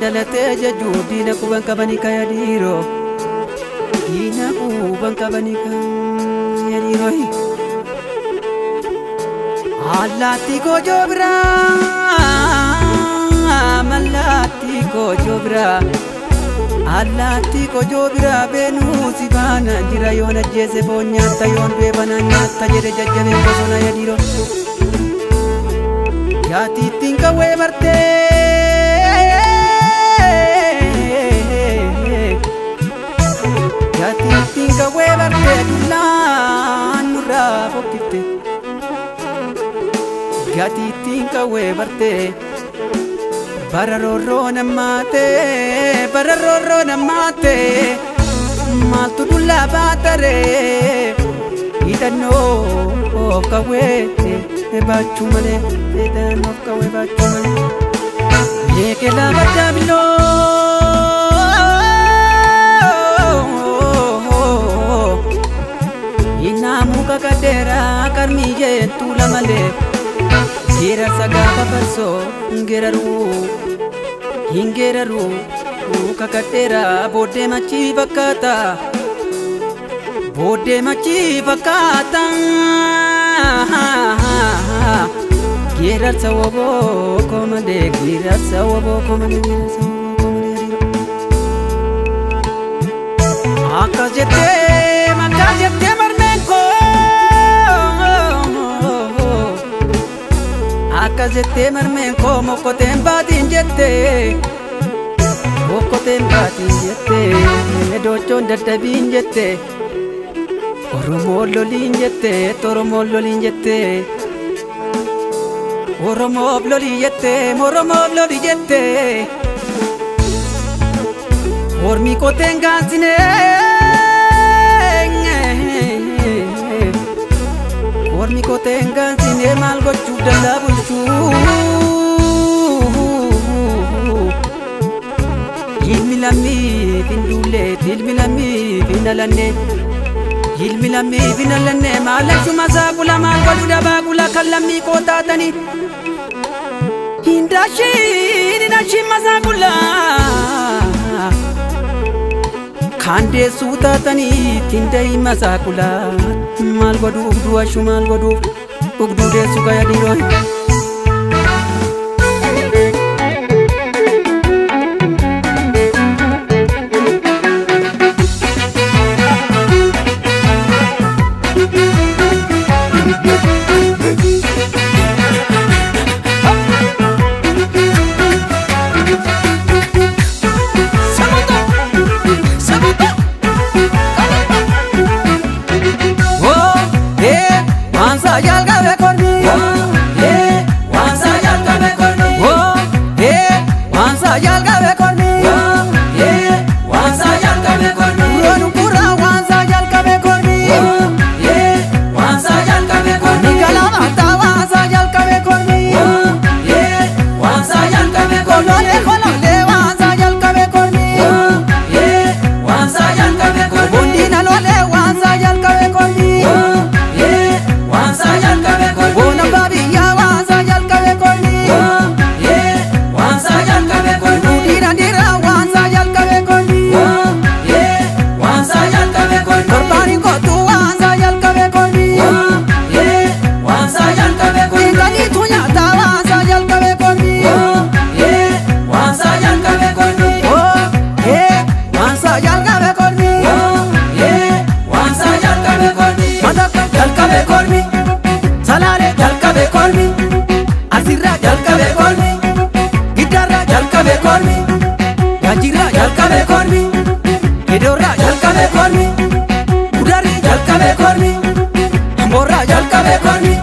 Dalatee jajuu diina quban qabanii kaya dhiiroo diina quban qabanii kaya dhiiroo allaattii koojoo biraa mallaattii koojoo biraa allaattii koojoo biraa beenuu si baana jira yoon ajjeese foon nyaatta yoon beebana nyaatta jedhe jajjabeen bosona ya dhiiroo yaatiittiin qawwee bartee yaatiittiin qawwee bartee dullaan nurraa fokkifte yaatiittiin qawwee bartee bararorroo nammaate maaltu dullaa baataree hidhannoo qawwee baachuu malee hidhannoo qawwee baachuu malee eegelaa baddaa biloo inaamu kakadeeraa karmii jeentuu lamalee geerarsa gaafa farsoo hingeeraruu kakadeeraa booddee machii fakkaata geerarsa woboo komalee geerarsa woboo komalee akkas jettee marmeen koo akkas jettee marmeen koo mokkoteen baatiin jettee doochoon dadhabiin jettee Oromoon loliin jettee Oromoof lolii jettee ormi koteen gaansinee ormi koteen gaansinee maal gochuuf dallaa bulchuu ilmi lammii finduullee ilmi lammii finalanne ilmi lammii finalanne maalachuma saaqula maal godhu dabaa gula kan lammii koo taatanii hindashiin masaaqula kan deessuu taatanii tindayii masaaqula maal godhu ugduu ashu maal godhu ugduu deessuu gaya dhiiroo jalqabe kormi Idorra jalqabe kormi Udari jalqabe kormi Amborra jalqabe kormi